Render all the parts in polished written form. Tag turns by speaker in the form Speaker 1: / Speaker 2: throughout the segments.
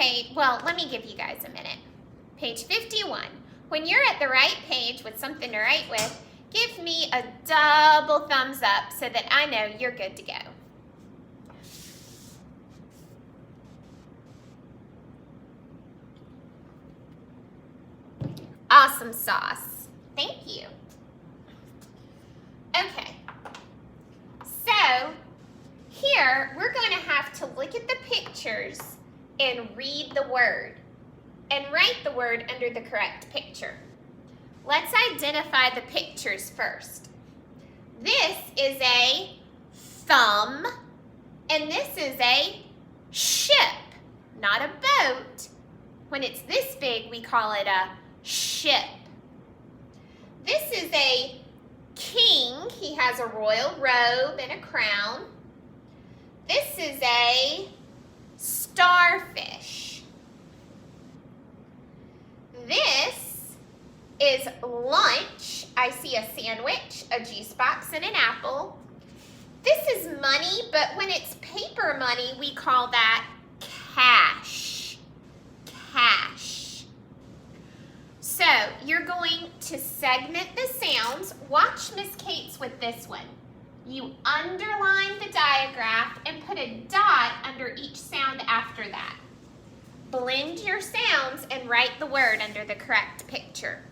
Speaker 1: page, well, let me give you guys a minute. Page 51. When you're at the right page with something to write with, give me a double thumbs up so that I know you're good to go. Awesome sauce. Thank you. Okay. So, here we're going to have to look at the pictures and read the word and write the word under the correct picture. Let's identify the pictures first. This is a thumb, and this is a ship, not a boat. When it's this big, we call it a ship. This is a king. He has a royal robe and a crown. This is a starfish. This is lunch. I see a sandwich, a juice box, and an apple. This is money, but when it's paper money, we call that cash. Cash. So you're going to segment the sounds. Watch Miss Kate's with this one. You underline the diagraph and put a dot under each sound after that. Blend your sounds and write the word under the correct picture.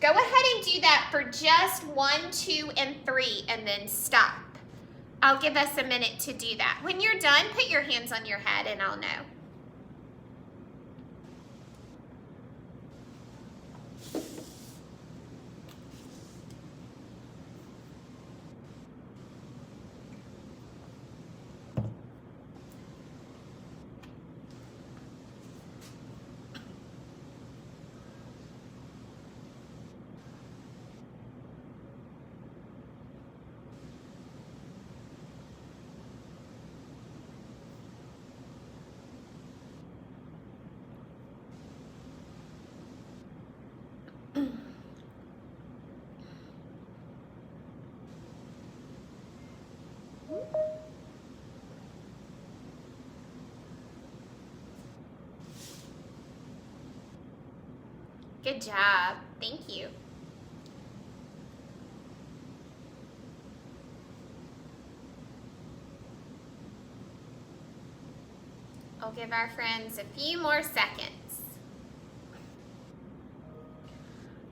Speaker 1: Go ahead and do that for just 1, 2, and 3, and then stop. I'll give us a minute to do that. When you're done, put your hands on your head and I'll know. Good job. Thank you. I'll give our friends a few more seconds.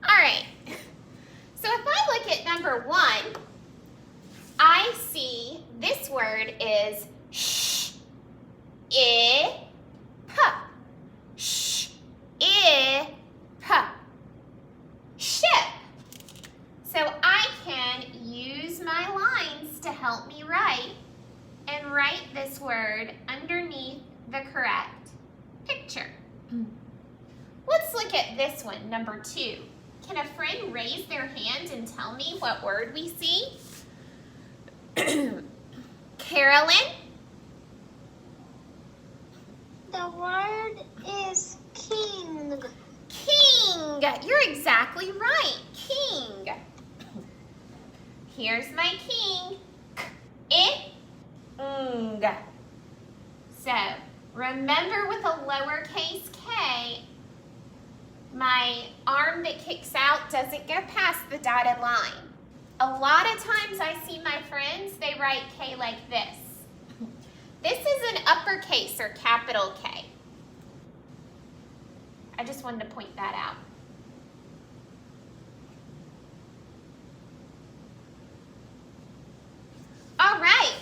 Speaker 1: All right. So if I look at number 1, I see this word is sh, I, p. Sh, I, p. Ship. So I can use my lines to help me write and write this word underneath the correct picture. Let's look at this one, number 2. Can a friend raise their hand and tell me what word we see? Carolyn?
Speaker 2: The word is king.
Speaker 1: King. You're exactly right. King. Here's my king. Ing. So, remember with a lowercase k, my arm that kicks out doesn't go past the dotted line. A lot of times I see my friends, they write K like this. This is an uppercase or capital K. I just wanted to point that out. All right.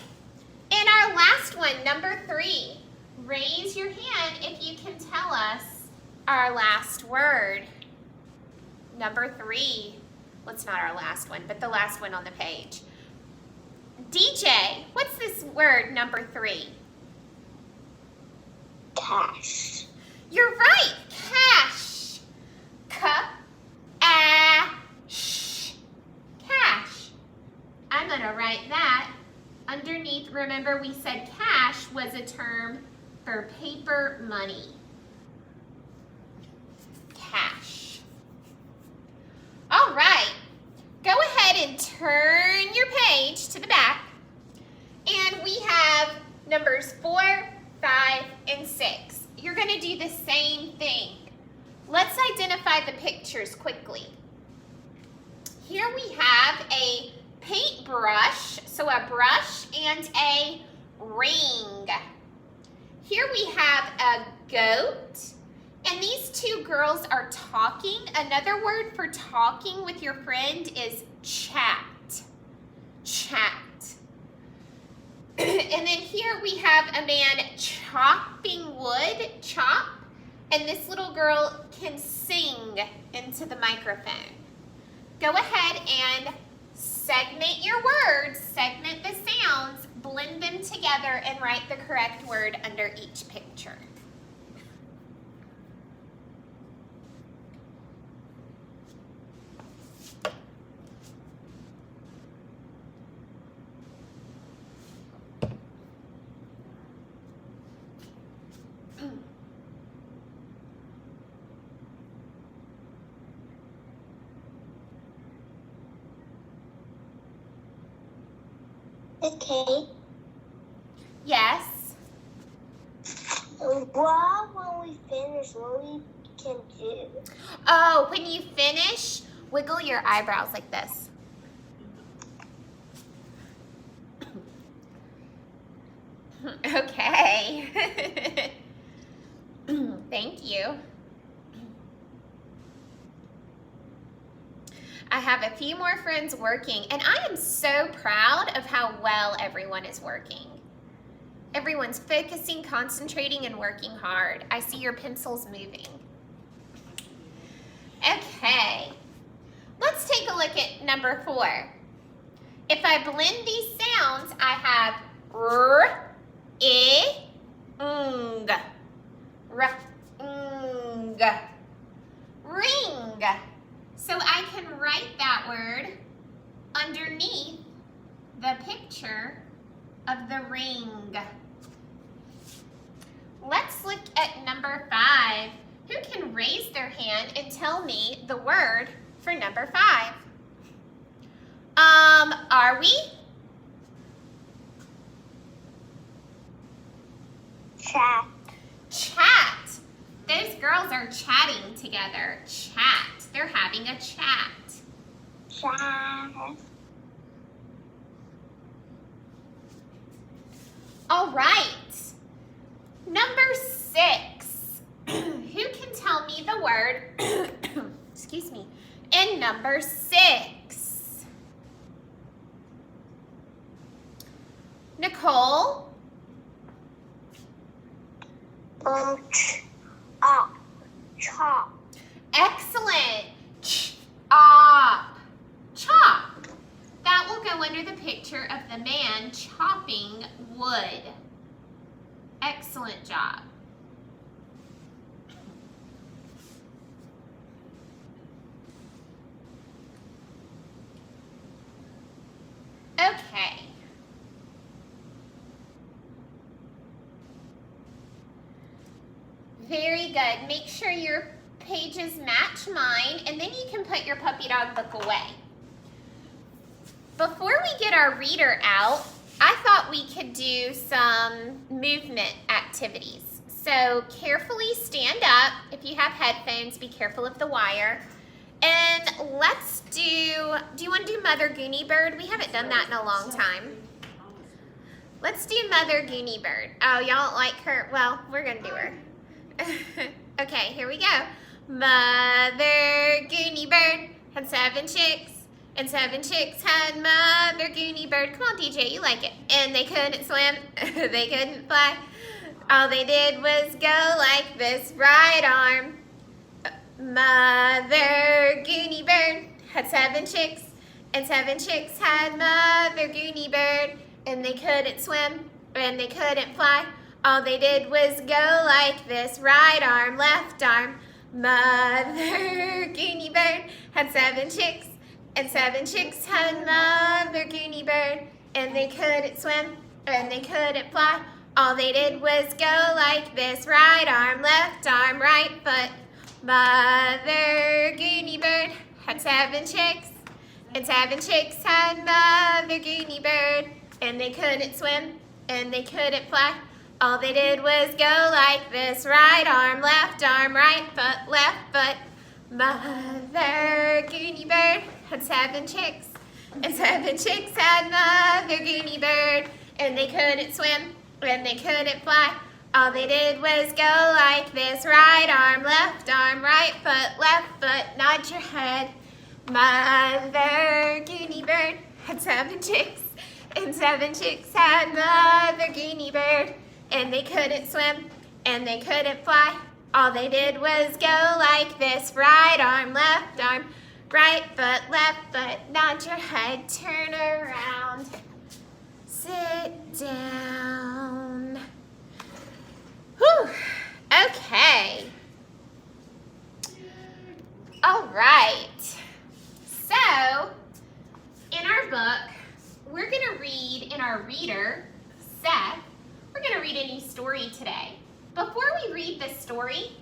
Speaker 1: And our last one, number 3. Raise your hand if you can tell us our last word. Number 3. Well, it's not our last one, but the last one on the page. DJ, what's this word, number 3?
Speaker 2: Cash.
Speaker 1: You're right, cash. K-a-sh. Cash. I'm going to write that underneath. Remember, we said cash was a term for paper money. Cash. All right. Go ahead and turn your page to the back. And we have numbers 4, 5, and 6. you're gonna do the same thing. Let's identify the pictures quickly. Here we have a paintbrush, so a brush and a ring. Here we have a goat, and these two girls are talking. Another word for talking with your friend is chat. Chat. And then here we have a man chopping wood, chop, and this little girl can sing into the microphone. Go ahead and segment your words, segment the sounds, blend them together, and write the correct word under each picture.
Speaker 2: Okay.
Speaker 1: Yes.
Speaker 2: Well, when we finish, what we can do?
Speaker 1: Oh, when you finish, wiggle your eyebrows like this. Okay. Thank you. I have a few more friends working, and I am so proud of how well everyone is working. Everyone's focusing, concentrating, and working hard. I see your pencils moving. Okay, let's take a look at number 4. If I blend these sounds, I have r, I, ng, r, ng, ring. So I can write that word underneath the picture of the ring. Let's look at number 5. Who can raise their hand and tell me the word for number 5? Are we?
Speaker 2: Chat.
Speaker 1: Chat. Those girls are chatting together. Chat. They're having a chat.
Speaker 2: Chat.
Speaker 1: All right. Number 6. Who can tell me the word, excuse me, in number 6? Nicole?
Speaker 2: Chop.
Speaker 1: Excellent. Chop. Chop. That will go under the picture of the man chopping wood. Excellent job. Okay. Very good. Make sure your pages match mine, and then you can put your puppy dog book away. Before we get our reader out, I thought we could do some movement activities. So carefully stand up. If you have headphones, be careful of the wire. And let's do you want to do Mother Goonie Bird? We haven't done that in a long time. Let's do Mother Goonie Bird. Oh, y'all don't like her? Well, we're going to do her. Okay, here we go. Mother Goonie Bird had 7 chicks, and 7 chicks had Mother Goonie Bird. Come on, DJ, you like it. And they couldn't swim, they couldn't fly. All they did was go like this, right arm. Mother Goonie Bird had 7 chicks, and 7 chicks had Mother Goonie Bird, and they couldn't swim, and they couldn't fly. All they did was go like this, right arm, left arm. Mother Goonie Bird had 7 chicks, and 7 chicks had Mother Goonie Bird, and they couldn't swim, and they couldn't fly. All they did was go like this, right arm, left arm, right foot. Mother Goonie Bird had 7 chicks, and 7 chicks had Mother Goonie Bird, and they couldn't swim, and they couldn't fly. All they did was go like this. Right arm, right foot. Mother Goony Bird had 7 chicks, and 7 chicks had Mother Goony Bird, and they couldn't swim, and they couldn't fly. All they did was go like this. Right arm, right foot, nod your head. Mother Goony Bird had 7 chicks, and 7 chicks had Mother Goony Bird, and they couldn't swim, and they couldn't fly. All they did was go like this. Right arm, right foot, nod your head, turn around, sit down. Whew, okay. All right. So, in our book, we're gonna read in our reader, Seth, we're gonna read a new story today. Before we read this story,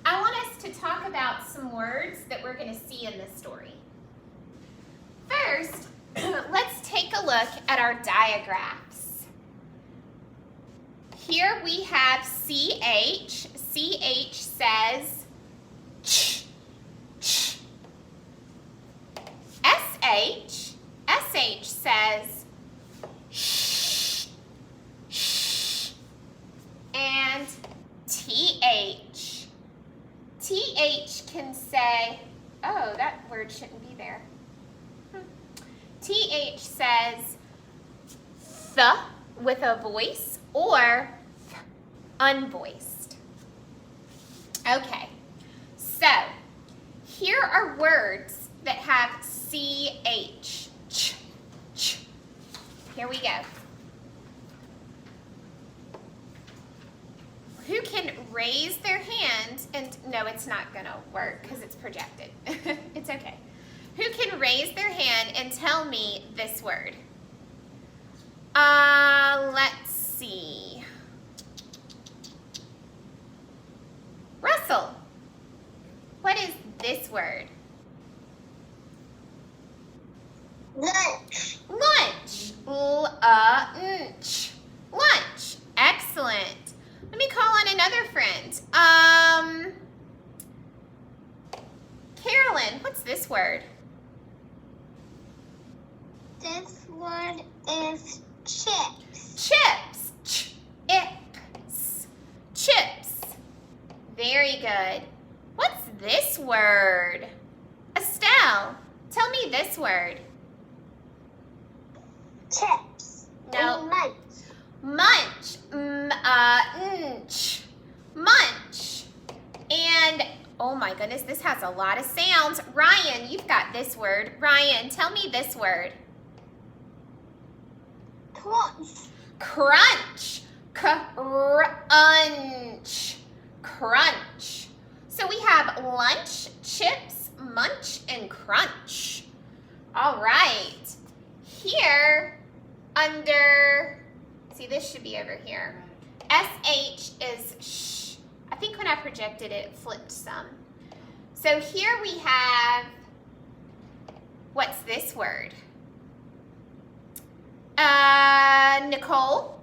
Speaker 1: I want us to talk about some words that we're going to see in this story. First, let's take a look at our diagraphs. Here we have CH. CH says ch, ch. SH. SH says sh, sh. And TH. TH can say, oh, that word shouldn't be there. TH says th with a voice or th, unvoiced. Okay, so here are words that have CH. Ch, ch. Here we go. Who can raise their hand, and no, it's not gonna work because it's projected. It's okay. Who can raise their hand and tell me this word? Let's see. Russell, what is this word?
Speaker 2: Lunch.
Speaker 1: Lunch. Lunch. Lunch. Excellent. Let me call on another friend. Carolyn, what's this word?
Speaker 2: This word is chips.
Speaker 1: Chips. Chips. Chips. Very good. What's this word? Estelle, tell me this word.
Speaker 2: Chips.
Speaker 1: No.
Speaker 2: Munch.
Speaker 1: Munch. Munch. Munch. And, oh my goodness, this has a lot of sounds. Ryan, you've got this word. Ryan, tell me this word.
Speaker 2: Crunch.
Speaker 1: Crunch. Crunch. Crunch. So we have lunch, chips, munch, and crunch. All right. Here, under, see, this should be over here. SH is sh. I think when I projected it, it flipped some. So here we have, what's this word? Nicole?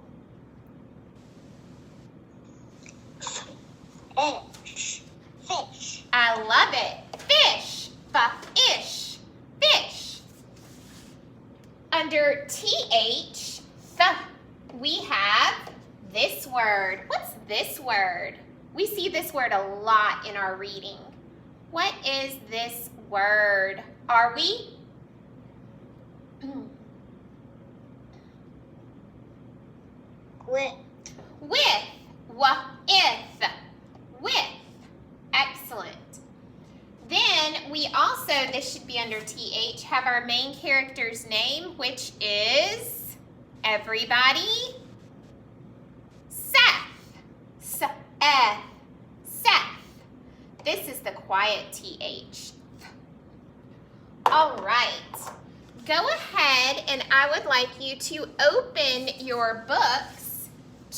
Speaker 2: Fish. Fish.
Speaker 1: I love it. Fish. F-ish. Fish. Under TH, we have this word. What's this word? We see this word a lot in our reading. What is this word? Are we?
Speaker 2: With.
Speaker 1: With. Wa-ith. With. Excellent. Then we also, this should be under TH, have our main character's name, which is, everybody, Seth. Seth. Seth. This is the quiet TH. All right. Go ahead, and I would like you to open your books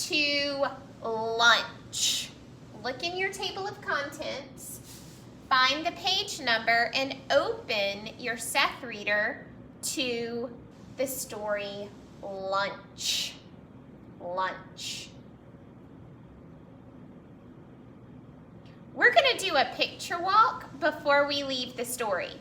Speaker 1: to lunch. Look in your table of contents, find the page number, and open your Seth reader to the story Lunch. Lunch. We're gonna do a picture walk before we leave the story.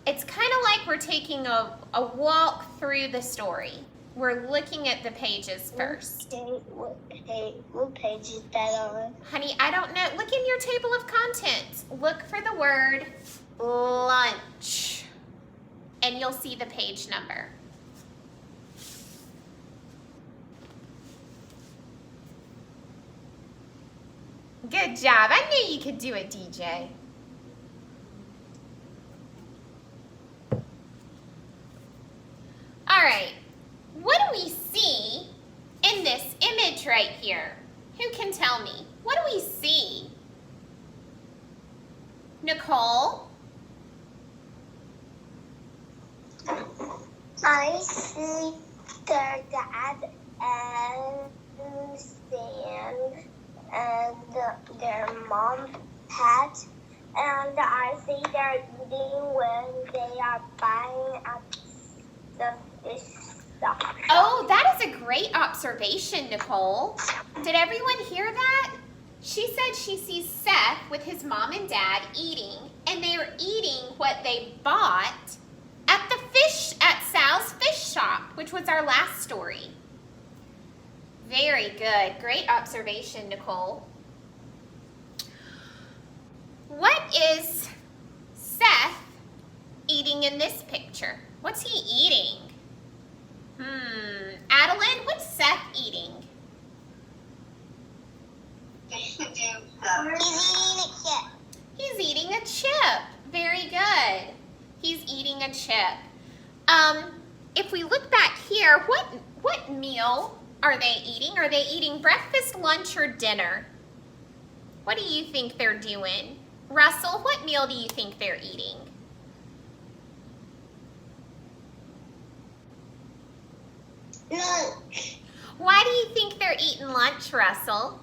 Speaker 1: It's kind of like we're taking a walk through the story. We're looking at the pages first.
Speaker 2: What page is that on?
Speaker 1: Honey, I don't know. Look in your table of contents. Look for the word lunch. And you'll see the page number. Good job. I knew you could do it, DJ. All right. What do we see in this image right here? Who can tell me? What do we see? Nicole?
Speaker 2: I see their dad and Sam and their mom Pat, and I see they're eating when they are buying at the fish shop.
Speaker 1: Oh, that is a great observation, Nicole. Did everyone hear that? She said she sees Seth with his mom and dad eating, and they are eating what they bought at Sal's fish shop, which was our last story. Very good. Great observation, Nicole. What is Seth eating in this picture? What's he eating? Adeline, what's Seth eating?
Speaker 2: He's eating a chip.
Speaker 1: He's eating a chip. Very good. He's eating a chip. If we look back here, what meal are they eating? Are they eating breakfast, lunch, or dinner? What do you think they're doing? Russell, what meal do you think they're eating?
Speaker 2: Lunch.
Speaker 1: Why do you think they're eating lunch, Russell?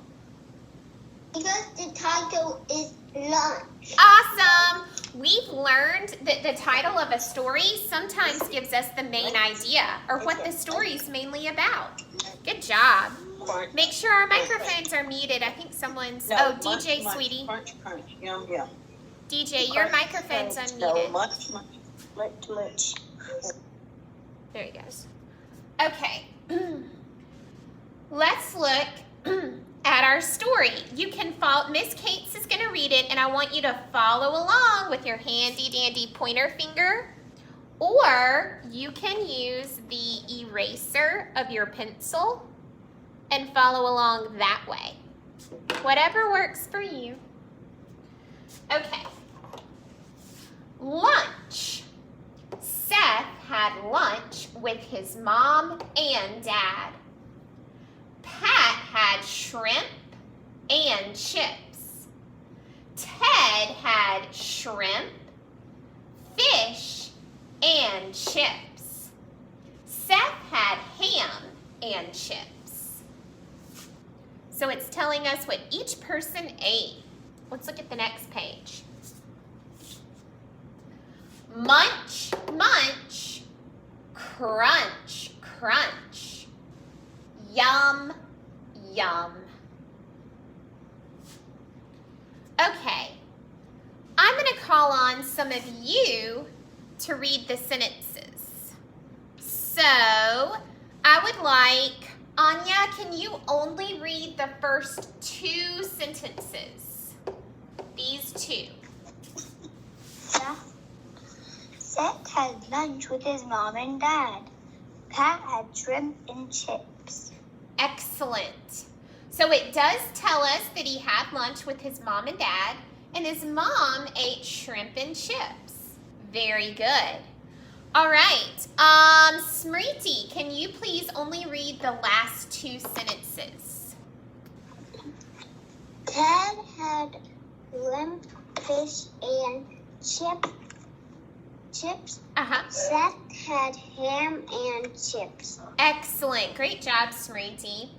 Speaker 2: Because the title is lunch.
Speaker 1: Awesome! We've learned that the title of a story sometimes gives us the main idea or what the story is mainly about. Good job. Make sure our microphones are muted. I think someone's...
Speaker 3: No,
Speaker 1: DJ,
Speaker 3: munch,
Speaker 1: sweetie.
Speaker 3: Crunch, crunch, yum, yum.
Speaker 1: DJ, your microphone's
Speaker 3: No,
Speaker 1: unmuted.
Speaker 3: munch, munch.
Speaker 2: Lunch.
Speaker 1: There he goes. Okay. Let's look at our story. You can follow, Miss Cates is going to read it, and I want you to follow along with your handy dandy pointer finger, or you can use the eraser of your pencil and follow along that way. Whatever works for you. Okay. Lunch. Seth had lunch with his mom and dad. Pat had shrimp and chips. Ted had shrimp, fish, and chips. Seth had ham and chips. So it's telling us what each person ate. Let's look at the next page. Munch, munch, crunch, crunch, yum, yum. Okay, I'm going to call on some of you to read the sentences. So, I would like, Anya, can you only read the first two sentences? These two.
Speaker 2: Seth had lunch with his mom and dad. Pat had shrimp and chips.
Speaker 1: Excellent. So it does tell us that he had lunch with his mom and dad, and his mom ate shrimp and chips. Very good. All right. Smriti, can you please only read the last two sentences?
Speaker 2: Ted had shrimp, fish, and chips.
Speaker 1: Uh-huh.
Speaker 2: Seth had ham and chips.
Speaker 1: Excellent. Great job, Smriti.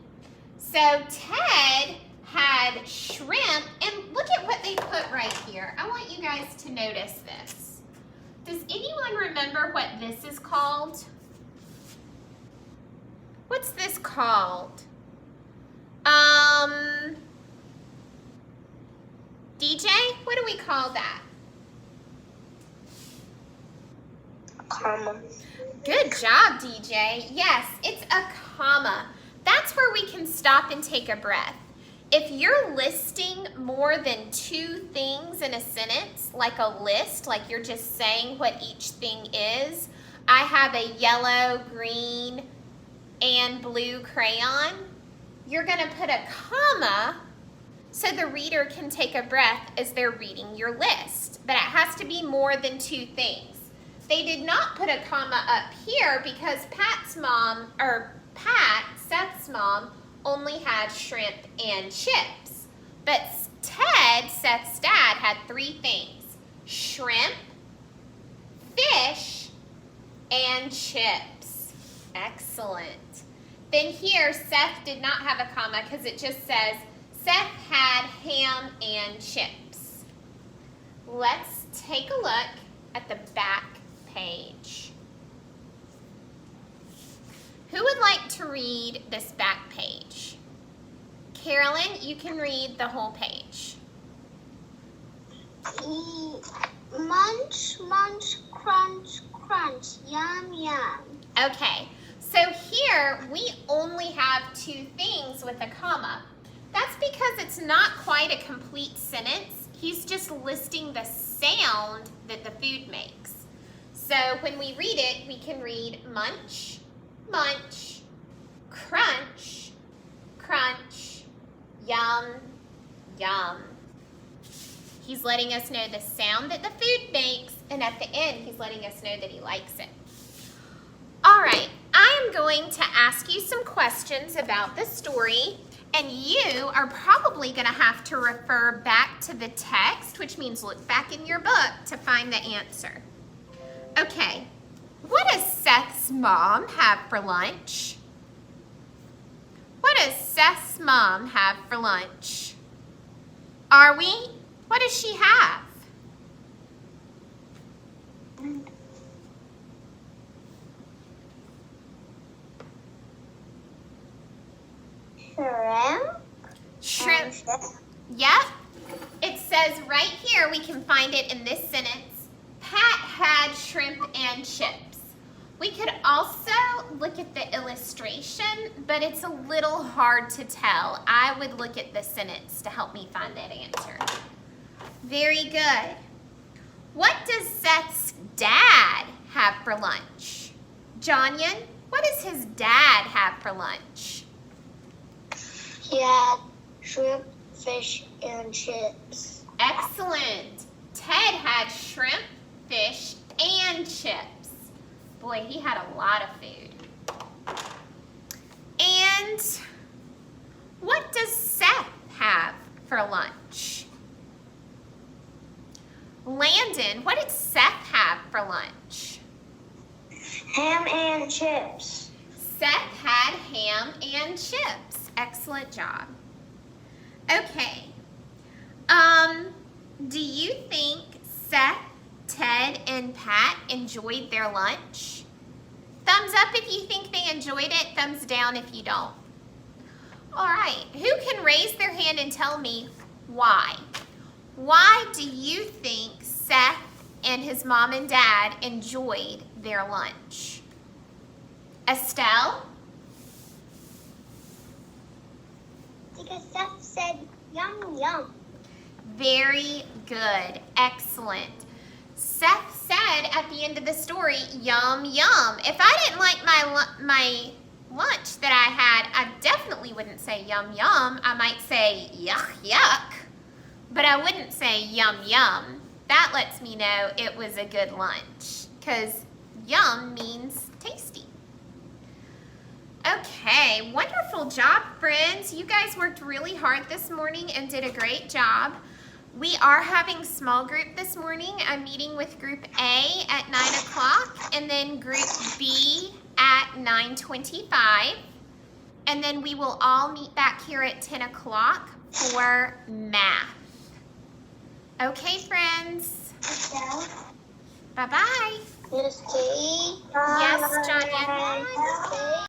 Speaker 1: So Ted had shrimp, and look at what they put right here. I want you guys to notice this. Does anyone remember what this is called? What's this called? DJ, what do we call that?
Speaker 2: Comma.
Speaker 1: Good job, DJ. Yes, it's a comma. That's where we can stop and take a breath. If you're listing more than 2 things in a sentence, like a list, like you're just saying what each thing is, I have a yellow, green, and blue crayon, you're going to put a comma so the reader can take a breath as they're reading your list. But it has to be more than 2 things. They did not put a comma up here because Pat's mom, or Pat, Seth's mom, only had shrimp and chips. But Ted, Seth's dad, had 3 things: shrimp, fish, and chips. Excellent. Then here, Seth did not have a comma because it just says, Seth had ham and chips. Let's take a look at the back page. Who would like to read this back page? Carolyn, you can read the whole page.
Speaker 2: Munch, munch, crunch, crunch, yum, yum.
Speaker 1: Okay, so here we only have 2 things with a comma. That's because it's not quite a complete sentence. He's just listing the sound that the food makes. So when we read it, we can read munch, munch, crunch, crunch, yum, yum. He's letting us know the sound that the food makes, and at the end, he's letting us know that he likes it. All right, I am going to ask you some questions about the story, and you are probably going to have to refer back to the text, which means look back in your book to find the answer. Okay, what does Seth's mom have for lunch? What does Seth's mom have for lunch? What does she have?
Speaker 2: Shrimp.
Speaker 1: Shrimp. Yep. It says right here, we can find it in this sentence, Pat had shrimp and chips. We could also look at the illustration, but it's a little hard to tell. I would look at the sentence to help me find that answer. Very good. What does Seth's dad have for lunch? Jonyan, what does his dad have for lunch?
Speaker 2: He had shrimp, fish, and chips.
Speaker 1: Excellent. Ted had shrimp, fish, and chips. Boy, he had a lot of food. And what does Seth have for lunch? Landon, what did Seth have for lunch?
Speaker 2: Ham and chips.
Speaker 1: Seth had ham and chips. Excellent job. Okay. Do you think Seth, Ted, and Pat enjoyed their lunch? Thumbs up if you think they enjoyed it. Thumbs down if you don't. All right. Who can raise their hand and tell me why? Why do you think Seth and his mom and dad enjoyed their lunch? Estelle?
Speaker 2: Because Seth said, yum, yum.
Speaker 1: Very good. Excellent. Seth said at the end of the story, yum, yum. If I didn't like my lunch that I had, I definitely wouldn't say yum, yum. I might say yuck, yuck. But I wouldn't say yum, yum. That lets me know it was a good lunch because yum means tasty. Okay, wonderful job, friends. You guys worked really hard this morning and did a great job. We are having small group this morning. I'm meeting with group A at 9 o'clock and then group B at 9:25. And then we will all meet back here at 10 o'clock for math. Okay, friends.
Speaker 2: Estelle?
Speaker 1: Bye-bye.
Speaker 2: Miss Kate?
Speaker 1: Yes,